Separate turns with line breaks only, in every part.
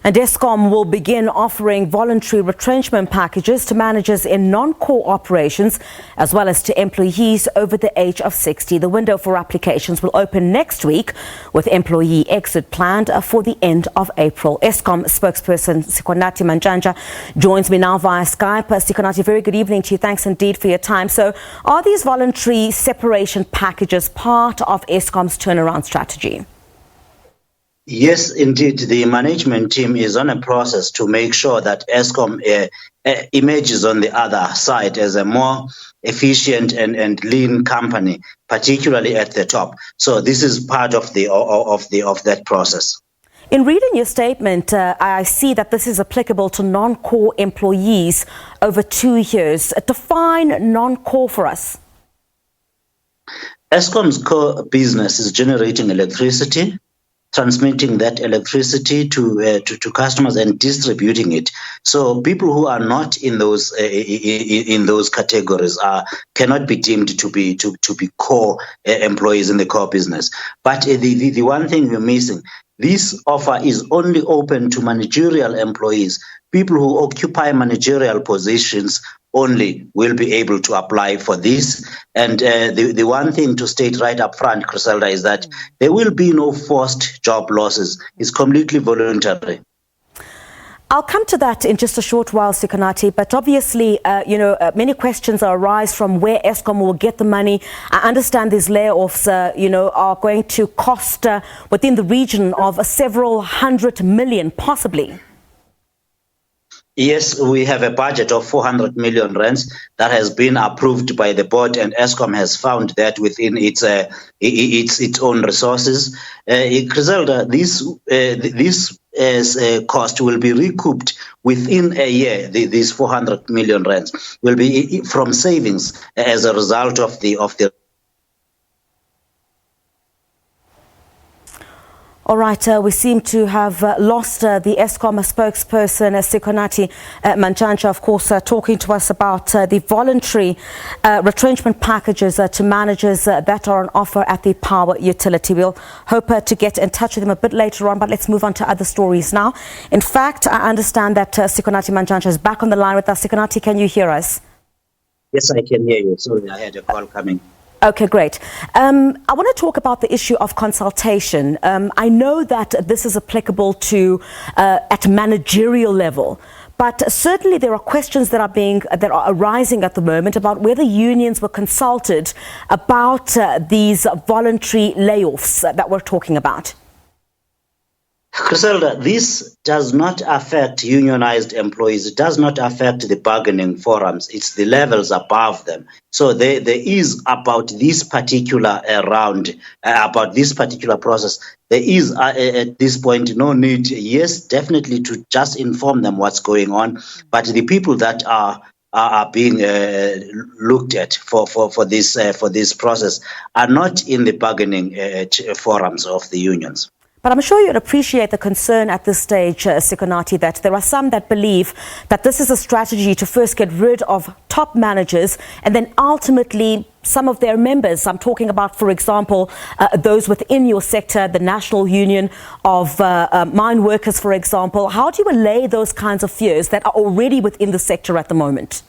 And Eskom will begin offering voluntary retrenchment packages to managers in non-core operations as well as to employees over the age of 60. The window for applications will open next week with employee exit planned for the end of April. Eskom spokesperson Sikhonathi Mantshantsha joins me now via Skype. Sikhonathi, very good evening to you. Thanks indeed for your time. So are these voluntary separation packages part of Eskom's turnaround strategy?
Yes, indeed. The management team is on a process to make sure that Eskom emerges on the other side as a more efficient and lean company, particularly at the top. So this is part of that process.
In reading your statement, I see that this is applicable to non-core employees over 2 years. Define non-core for us.
Eskom's core business is generating electricity, transmitting that electricity to customers and distributing it. So people who are not in those categories cannot be deemed to be core employees in the core business. But the one thing we're missing, this offer is only open to managerial employees. People who occupy managerial positions only will be able to apply for this. And the one thing to state right up front, Griselda, is that there will be no forced job losses. It's completely voluntary.
I'll come to that in just a short while, Sikhonathi, but obviously, many questions arise from where Eskom will get the money. I understand these layoffs, are going to cost within the region of several 100 million, possibly.
Yes, we have a budget of 400 million rands that has been approved by the board, and Eskom has found that within its own resources. Griselda, this cost will be recouped within a year. These 400 million rands will be from savings as a result of the.
All right, we seem to have lost the Eskom spokesperson, Sikhonathi Mantshantsha, of course, talking to us about the voluntary retrenchment packages to managers that are on offer at the power utility. We'll hope to get in touch with him a bit later on, but let's move on to other stories now. In fact, I understand that Sikhonathi Mantshantsha is back on the line with us. Sikhonathi, can you hear us?
Yes, I can hear you. Sorry, I had a call coming.
Okay, great. I want to talk about the issue of consultation. I know that this is applicable to at managerial level, but certainly there are questions that are arising at the moment about whether unions were consulted about these voluntary layoffs that we're talking about.
Griselda, this does not affect unionized employees. It does not affect the bargaining forums. It's the levels above them. So there is about this particular about this particular process, there is at this point no need, yes, definitely to just inform them what's going on. But the people that are being looked at for this process are not in the bargaining forums of the unions.
But I'm sure you'd appreciate the concern at this stage, Sikhonathi, that there are some that believe that this is a strategy to first get rid of top managers and then ultimately some of their members. I'm talking about, for example, those within your sector, the National Union of Mine Workers, for example. How do you allay those kinds of fears that are already within the sector at the moment?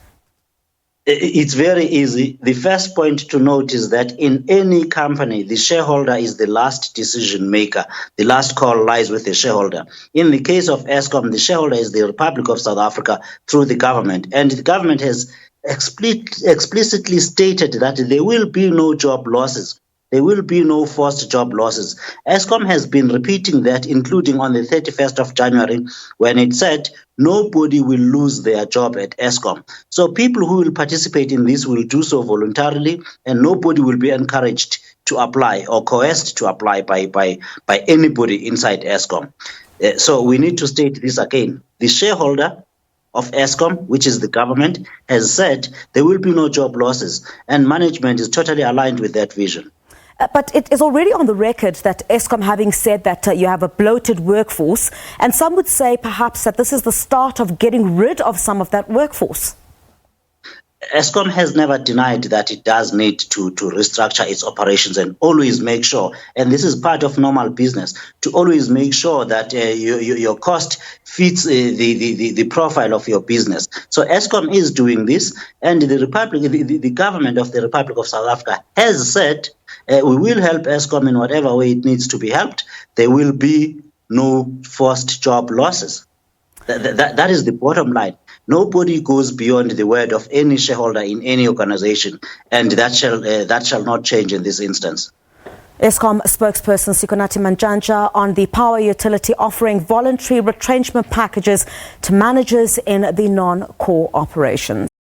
It's very easy. The first point to note is that in any company, the shareholder is the last decision maker. The last call lies with the shareholder. In the case of Eskom, the shareholder is the Republic of South Africa through the government. And the government has explicitly stated that there will be no job losses. There will be no forced job losses. Eskom has been repeating that, including on the 31st of January, when it said nobody will lose their job at Eskom. So people who will participate in this will do so voluntarily, and nobody will be encouraged to apply or coerced to apply by anybody inside Eskom. So we need to state this again. The shareholder of Eskom, which is the government, has said there will be no job losses, and management is totally aligned with that vision.
But it is already on the record that Eskom having said that you have a bloated workforce, and some would say perhaps that this is the start of getting rid of some of that workforce.
Eskom has never denied that it does need to restructure its operations and always make sure, and this is part of normal business, to always make sure that your cost fits the profile of your business. So Eskom is doing this, and the government of the Republic of South Africa has said we will help Eskom in whatever way it needs to be helped. There will be no forced job losses. That is the bottom line. Nobody goes beyond the word of any shareholder in any organization, and that shall not change in this instance.
Eskom spokesperson Sikhonathi Mantshantsha on the power utility offering voluntary retrenchment packages to managers in the non-core operations.